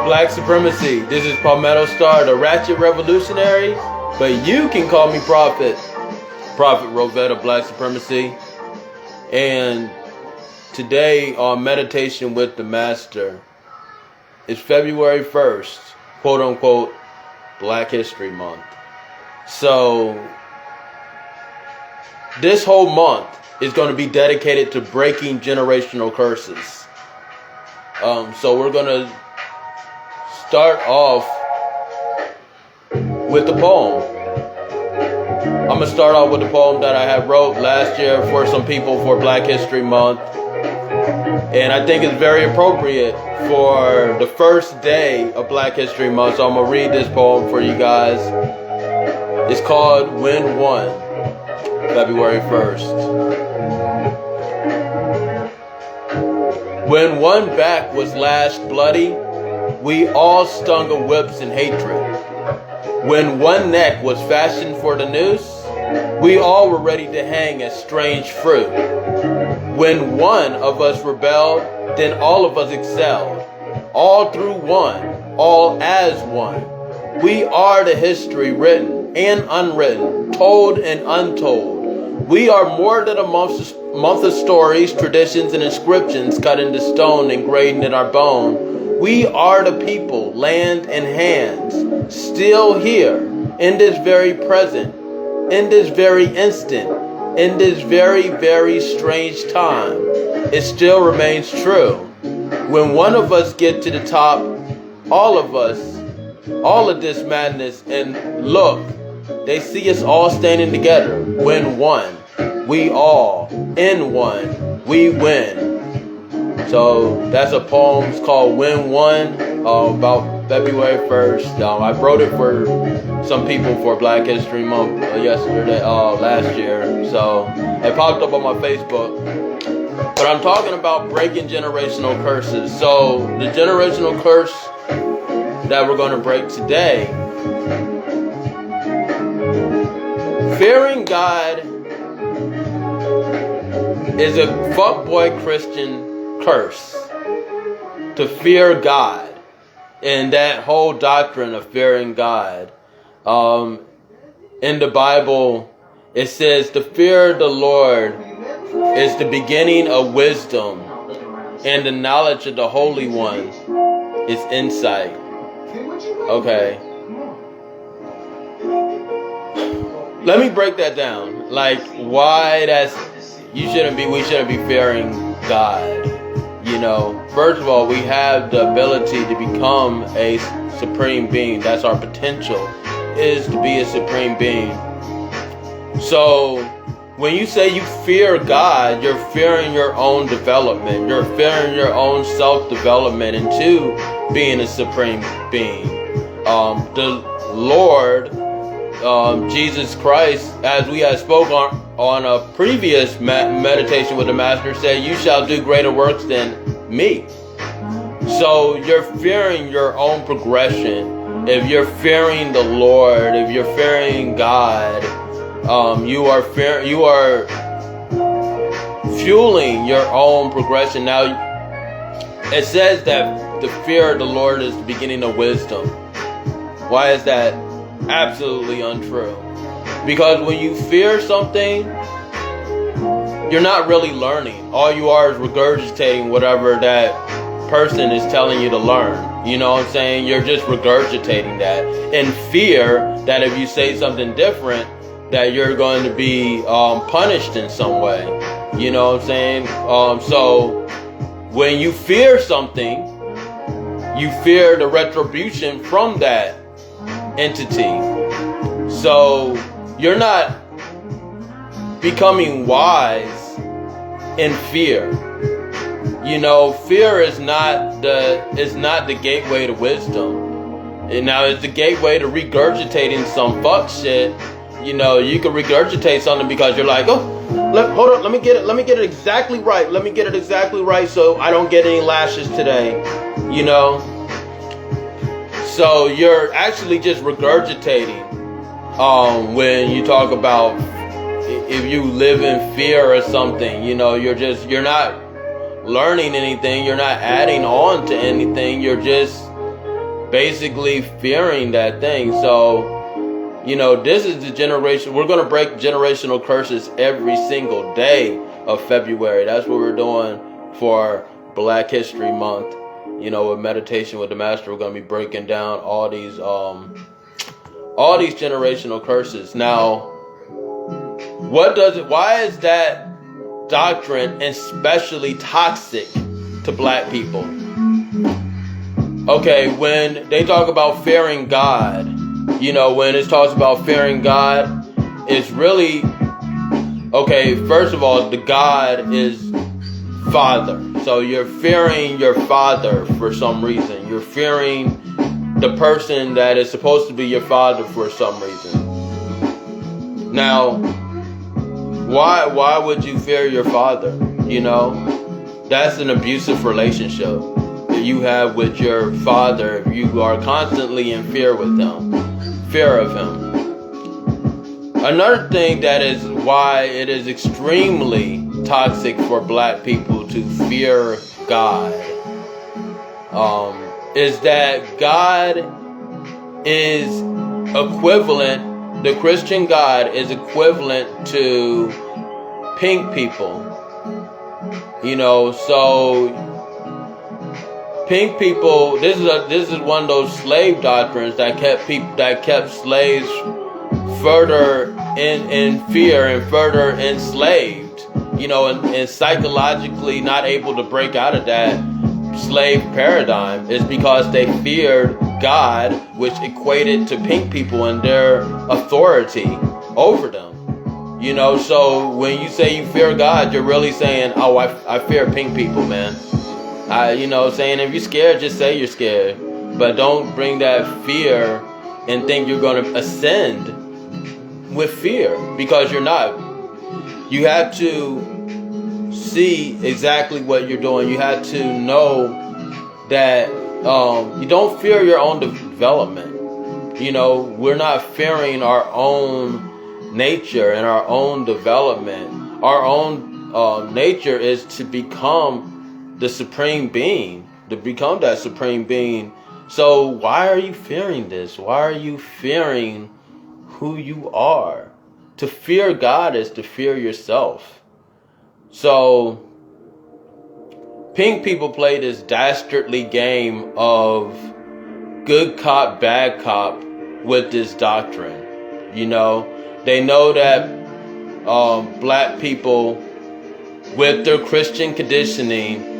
Black Supremacy. This is Palmetto Star, the Ratchet Revolutionary, but you can call me Prophet. Prophet Rovetta, Black Supremacy. And today on Meditation with the Master, it's February 1st, quote unquote, Black History Month. So this whole month is going to be dedicated to breaking generational curses. So we're going to start off with the poem. I'm going to start off with the poem that I had wrote last year for some people for Black History Month. And I think it's very appropriate for the first day of Black History Month. So I'm going to read this poem for you guys. It's called When One, February 1st. When one back was lashed bloody, we all stung of whips and hatred. When one neck was fashioned for the noose, we all were ready to hang as strange fruit. When one of us rebelled, then all of us excelled. All through one, all as one. We are the history written and unwritten, told and untold. We are more than a month of stories, traditions, and inscriptions cut into stone, engraved in our bone. We are the people, land, and hands, still here, in this very present, in this very instant, in this very, very strange time. It still remains true. When one of us get to the top, all of us, all of this madness, and look, they see us all standing together. When one, we all, in one, we win. So that's a poem. It's called When One, about February 1st. I wrote it for some people for Black History Month last year. So it popped up on my Facebook. But I'm talking about breaking generational curses. So the generational curse that we're going to break today, fearing God is a fuckboy Christian curse. To fear God, and that whole doctrine of fearing God, in the Bible it says the fear of the Lord is the beginning of wisdom, and the knowledge of the Holy One is insight. Okay, let me break that down. Like, why we shouldn't be fearing God. You know, first of all, we have the ability to become a supreme being. That's our potential, is to be a supreme being. So when you say you fear God, you're fearing your own development. You're fearing your own self-development into being a supreme being. The Lord, Jesus Christ, as we had spoken on a previous meditation with the Master, said, you shall do greater works than me. So you're fearing your own progression. If you're fearing the Lord, if you're fearing God, you are fueling your own progression. Now, it says that the fear of the Lord is the beginning of wisdom. Why is that absolutely untrue? Because when you fear something, you're not really learning. All you are is regurgitating whatever that person is telling you to learn. You know what I'm saying? You're just regurgitating that in fear that if you say something different, that you're going to be punished in some way. You know what I'm saying? So when you fear something, you fear the retribution from that entity. So you're not becoming wise in fear. You know, fear is not the gateway to wisdom. And now it's the gateway to regurgitating some fuck shit. You know, you can regurgitate something because you're like, oh, hold on, let me get it exactly right. Let me get it exactly right so I don't get any lashes today. You know? So you're actually just regurgitating when you talk about if you live in fear or something. You know, you're not learning anything, you're not adding on to anything, you're just basically fearing that thing. So, you know, this is the generation, we're going to break generational curses every single day of February. That's what we're doing for Black History Month. You know, with Meditation with the Master, we're going to be breaking down all these generational curses. Now, why is that doctrine especially toxic to black people? Okay, when they talk about fearing God, you know, when it talks about fearing God, it's really, okay, first of all, the God is Father. So you're fearing your father for some reason. You're fearing the person that is supposed to be your father for some reason. Now, why would you fear your father? You know, that's an abusive relationship that you have with your father if you are constantly in fear with him, fear of him. Another thing that is why it is extremely toxic for black people to fear God is that God is equivalent, the Christian God is equivalent to pink people. You know, so pink people, this is one of those slave doctrines that kept slaves further in fear and further enslaved, you know, and psychologically not able to break out of that slave paradigm is because they feared God, which equated to pink people and their authority over them. You know, so when you say you fear God, you're really saying, oh, I fear pink people, man. You know, saying if you're scared, just say you're scared. But don't bring that fear and think you're going to ascend with fear, because you're not. You have to see exactly what you're doing. You have to know that you don't fear your own development. You know, we're not fearing our own nature and our own development. Our own nature is to become the supreme being, to become that supreme being. So why are you fearing this? Why are you fearing who you are? To fear God is to fear yourself. So pink people play this dastardly game of good cop, bad cop with this doctrine. You know, they know that black people with their Christian conditioning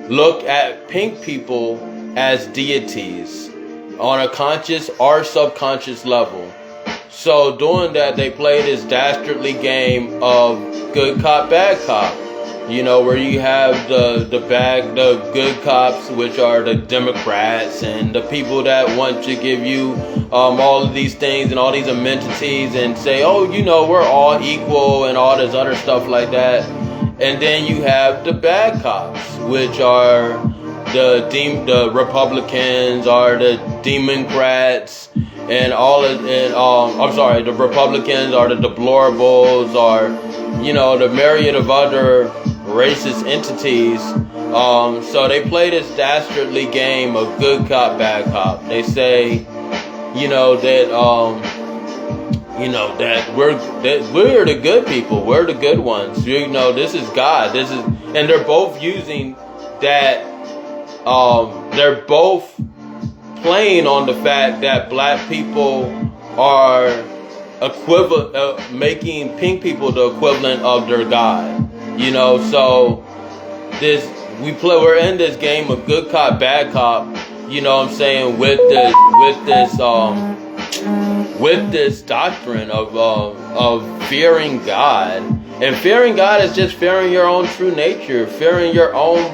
look at pink people as deities on a conscious or subconscious level. So doing that, they play this dastardly game of good cop, bad cop. You know, where you have the good cops, which are the Democrats and the people that want to give you all of these things and all these amenities and say, oh, you know, we're all equal and all this other stuff like that. And then you have the bad cops, which are the Republicans, are the Democrats, and the Republicans are the deplorables, or, you know, the myriad of other racist entities. So they play this dastardly game of good cop, bad cop. They say, you know, that we're the good people, we're the good ones. You know, this is God. And they're both using that. They're both playing on the fact that black people are making pink people the equivalent of their God. You know, so we're in this game of good cop, bad cop, you know what I'm saying, with this doctrine of fearing God. And fearing God is just fearing your own true nature, fearing your own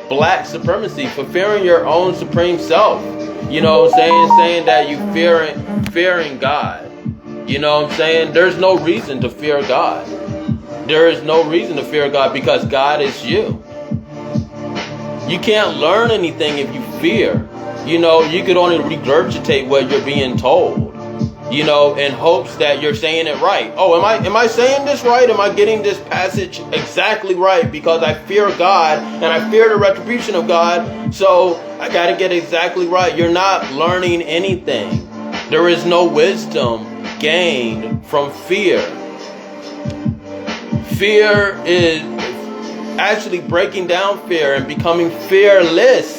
black supremacy, for fearing your own supreme self. You know what I'm saying that you fearing God. You know what I'm saying? There's no reason to fear God. There is no reason to fear God because God is you. You can't learn anything if you fear. You know, you could only regurgitate what you're being told, you know, in hopes that you're saying it right. Oh, am I saying this right? Am I getting this passage exactly right? Because I fear God and I fear the retribution of God, so I got to get exactly right. You're not learning anything. There is no wisdom gained from fear. Fear is actually breaking down fear and becoming fearless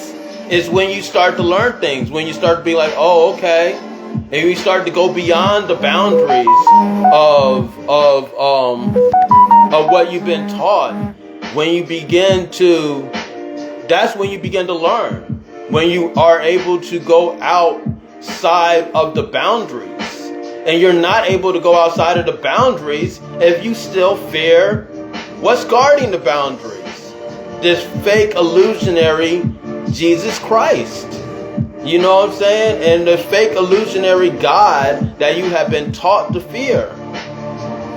is when you start to learn things, when you start to be like, oh, okay. And you start to go beyond the boundaries of what you've been taught. That's when you begin to learn. When you are able to go outside of the boundaries. And you're not able to go outside of the boundaries if you still fear what's guarding the boundaries. This fake illusionary Jesus Christ. You know what I'm saying? And the fake illusionary God that you have been taught to fear.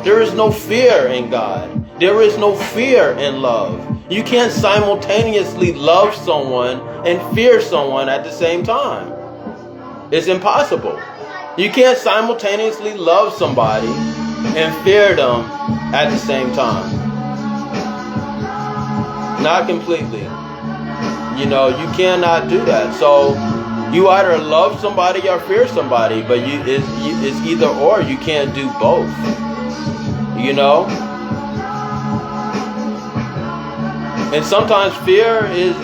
There is no fear in God. There is no fear in love. You can't simultaneously love someone and fear someone at the same time. It's impossible. You can't simultaneously love somebody and fear them at the same time. Not completely. You know, you cannot do that. So you either love somebody or fear somebody, but it's either or. You can't do both. You know? And sometimes fear is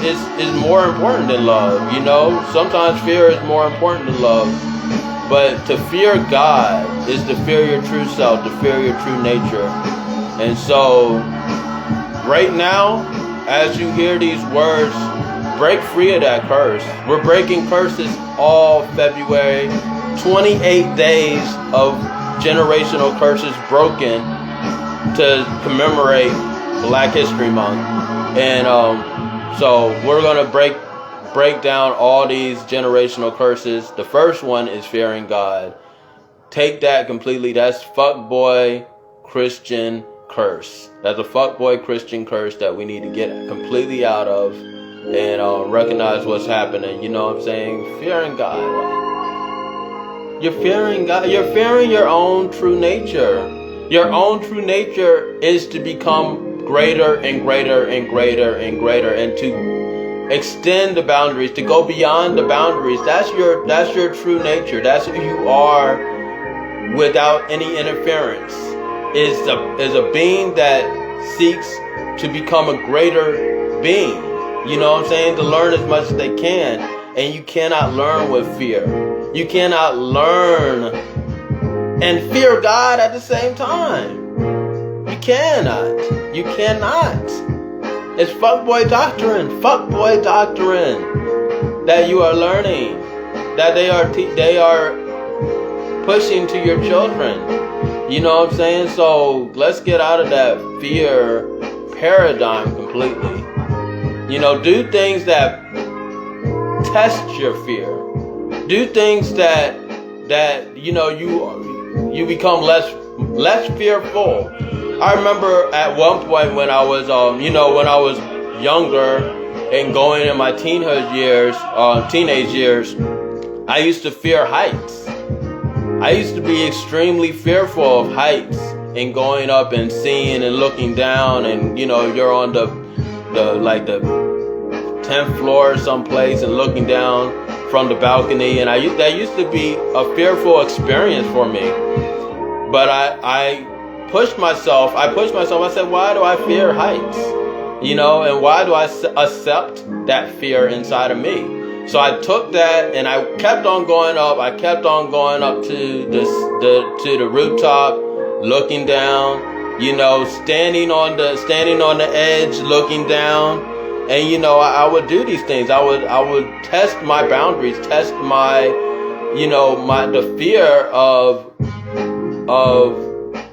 more important than love. You know? Sometimes fear is more important than love. But to fear God is to fear your true self, to fear your true nature. And so, right now, as you hear these words, break free of that curse. We're breaking curses all February. 28 days of generational curses broken to commemorate Black History Month. And so we're going to break down all these generational curses. The first one is fearing God. Take that completely. That's fuckboy Christian curse. That's a fuckboy Christian curse that we need to get completely out of and recognize what's happening. You know what I'm saying? Fearing God. You're fearing God. You're fearing your own true nature. Your own true nature is to become greater and greater and greater and greater, and to extend the boundaries, to go beyond the boundaries. That's your true nature. That's who you are without any interference. Is a being that seeks to become a greater being. You know what I'm saying? To learn as much as they can. And you cannot learn with fear. You cannot learn and fear God at the same time. You cannot. You cannot. It's fuckboy doctrine that you are learning, that they are pushing to your children. You know what I'm saying? So let's get out of that fear paradigm completely. You know, do things that test your fear. Do things that you know you become less fearful. I remember at one point when I was younger and going in my teenage years, I used to fear heights. I used to be extremely fearful of heights and going up and seeing and looking down, and you know, you're on the 10th floor someplace and looking down from the balcony, and that used to be a fearful experience for me. But I pushed myself. I said, why do I fear heights? You know, and why do I accept that fear inside of me? So I took that and I kept on going up. I kept on going up to the rooftop, looking down. You know, standing on the edge, looking down. And I would do these things. I would test my boundaries, test my, the fear of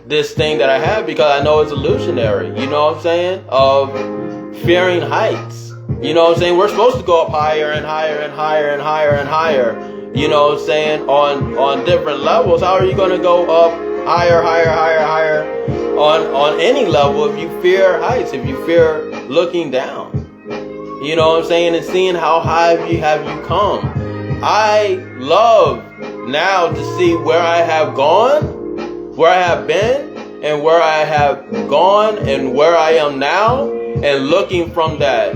this thing that I have, because I know it's illusionary. You know what I'm saying? Of fearing heights. You know what I'm saying? We're supposed to go up higher and higher and higher and higher and higher. You know what I'm saying? On different levels. How are you going to go up higher, higher, higher, higher on any level if you fear heights, if you fear looking down? You know what I'm saying? And seeing how high have you come. I love now to see where I have gone, where I have been, and where I have gone, and where I am now, and looking from that,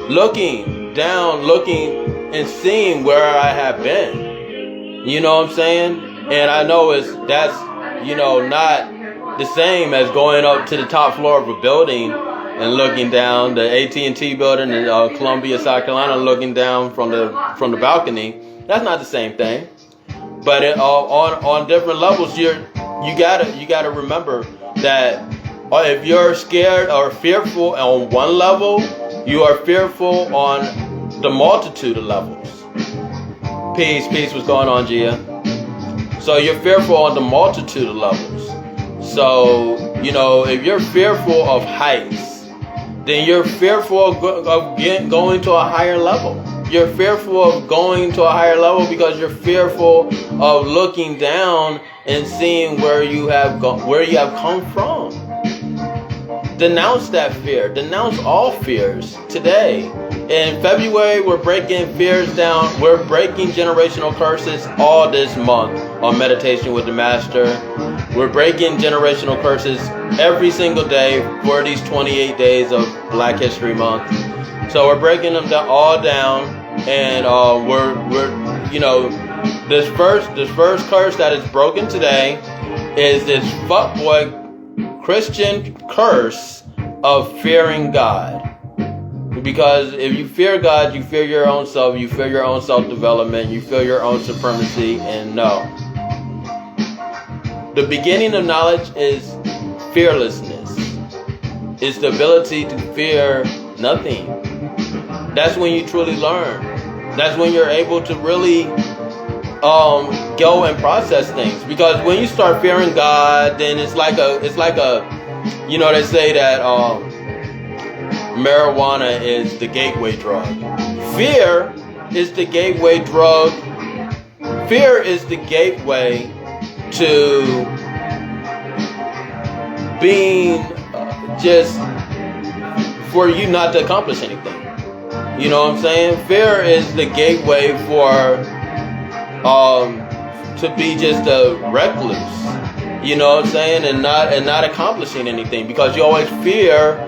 looking down, looking and seeing where I have been. You know what I'm saying? And I know that's not the same as going up to the top floor of a building and looking down, the AT&T building in Columbia, South Carolina, looking down from the balcony. That's not the same thing. But on different levels, you gotta remember that if you're scared or fearful on one level, you are fearful on the multitude of levels. Peace. What's going on, Gia? So you're fearful on the multitude of levels. So if you're fearful of heights, then you're fearful of going to a higher level. You're fearful of going to a higher level because you're fearful of looking down and seeing where you have come from. Denounce that fear. Denounce all fears today. In February, we're breaking fears down. We're breaking generational curses all this month on Meditation with the Master. We're breaking generational curses every single day for these 28 days of Black History Month. So we're breaking them all down, and this first curse that is broken today is this fuckboy Christian curse of fearing God. Because if you fear God, you fear your own self, you fear your own self-development, you fear your own supremacy, and no. The beginning of knowledge is fearlessness. It's the ability to fear nothing. That's when you truly learn. That's when you're able to really go and process things. Because when you start fearing God, then it's like a they say that marijuana is the gateway drug. Fear is the gateway drug. Fear is the gateway to being just for you not to accomplish anything. You know what I'm saying? Fear is the gateway for to be just a recluse. You know what I'm saying? And not accomplishing anything, because you always fear.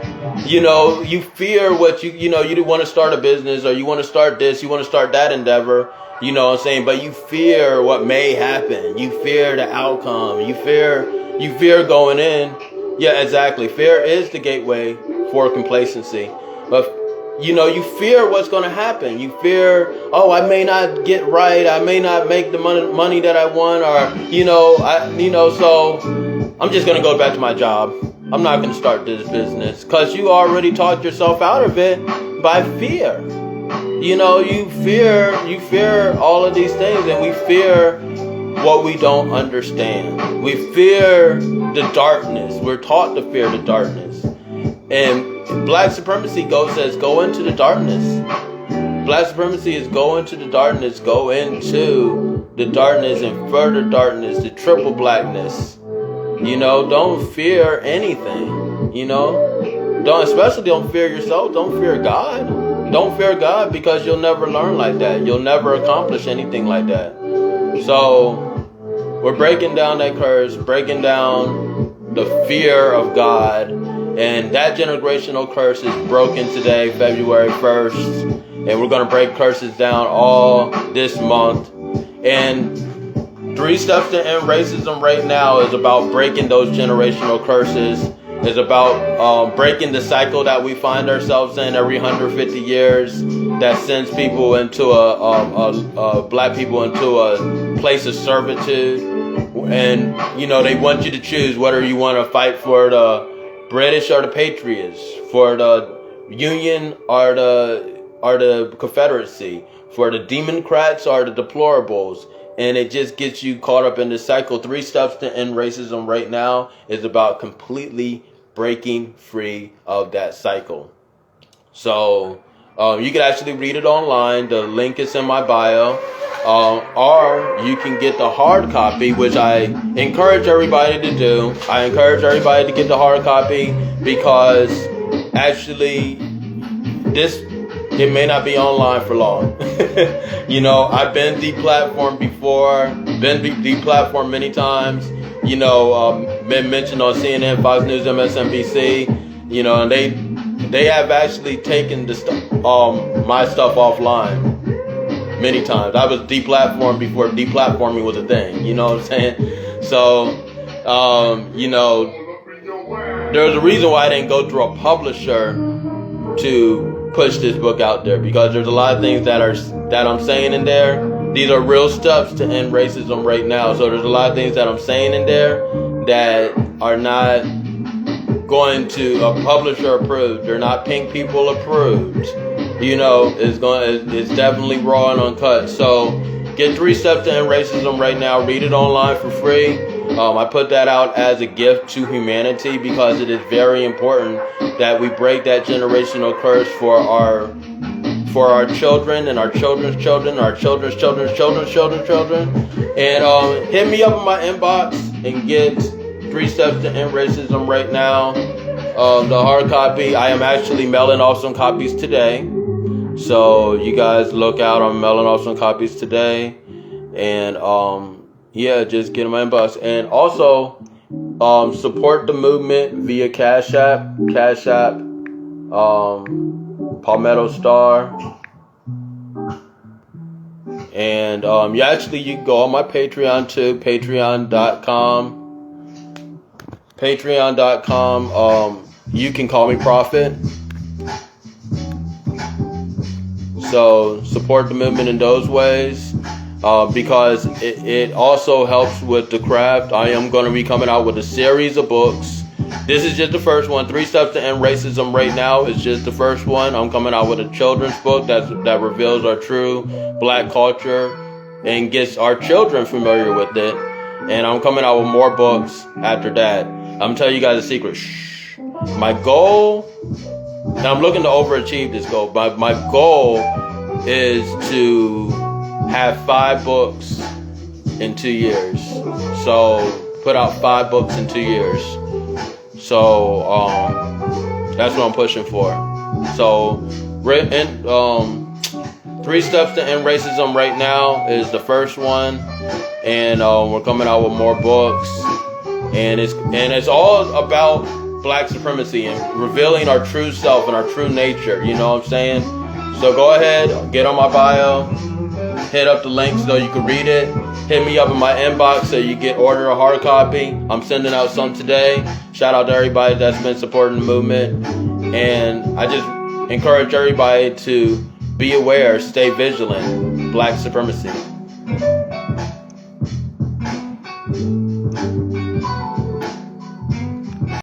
You fear what you want to start a business, or you want to start this, you want to start that endeavor. You know what I'm saying? But you fear what may happen. You fear the outcome. You fear going in. Yeah, exactly. Fear is the gateway for complacency. But you fear what's going to happen. You fear, I may not get right. I may not make the money that I want, or so I'm just going to go back to my job. I'm not going to start this business, because you already talked yourself out of it by fear. You fear all of these things, and we fear what we don't understand. We fear the darkness. We're taught to fear the darkness. And Black Supremacy says, go into the darkness. Black Supremacy is go into the darkness, go into the darkness and further darkness, the triple blackness. Don't fear anything. Don't fear yourself. Don't fear God. Don't fear God, because you'll never learn like that. You'll never accomplish anything like that. So we're breaking down that curse, breaking down the fear of God. And that generational curse is broken today, February 1st. And we're going to break curses down all this month. And 3 steps to end racism right now is about breaking those generational curses. It's about breaking the cycle that we find ourselves in every 150 years that sends people into black people into a place of servitude. And, they want you to choose whether you want to fight for the British or the Patriots, for the Union are the Confederacy. For the Democrats are the deplorables. And it just gets you caught up in this cycle. 3 steps to end racism right now is about completely breaking free of that cycle. So you can actually read it online. The link is in my bio. Or you can get the hard copy, which I encourage everybody to do. I encourage everybody to get the hard copy because actually it may not be online for long. You know, I've been deplatformed before, been deplatformed many times. You know, been mentioned on CNN, Fox News, MSNBC. You know, and they have actually taken my stuff offline many times. I was deplatformed before deplatforming was a thing. You know what I'm saying? So, you know, there's a reason why I didn't go through a publisher to push this book out there, because there's a lot of things that I'm saying in there. These are real steps to end racism right now. So there's a lot of things that I'm saying in there that are not going to a publisher approved. They're not Pink People approved. You know, it's definitely raw and uncut. So get 3 steps to end racism right now. Read it online for free. I put that out as a gift to humanity because it is very important that we break that generational curse for our children and our children's children, our children's children's children's children's children. And hit me up in my inbox and get 3 steps to end racism right now. The hard copy, I am actually mailing off some copies today. So you guys look out. I'm mailing off some copies today. And yeah, just get in my inbox. And also, support the movement via Cash App, Palmetto Star. And you can go on my Patreon too, patreon.com. You can call me Prophet. So support the movement in those ways. Because it also helps with the craft. I am going to be coming out with a series of books. This is just the first one. 3 steps to end racism right now is just the first one. I'm coming out with a children's book that reveals our true black culture and gets our children familiar with it. And I'm coming out with more books after that. I'm going to tell you guys a secret. Shh. My goal, and I'm looking to overachieve this goal. My goal is to have 5 books in 2 years. So put out 5 books in 2 years. So that's what I'm pushing for. So 3 steps to end racism right now is the first one, and we're coming out with more books, and it's all about black supremacy and revealing our true self and our true nature. You know what I'm saying? So go ahead, get on my bio. Hit up the link so you can read it. Hit me up in my inbox so you get order a hard copy. I'm sending out some today. Shout out to everybody that's been supporting the movement. And I just encourage everybody to be aware, stay vigilant. Black supremacy.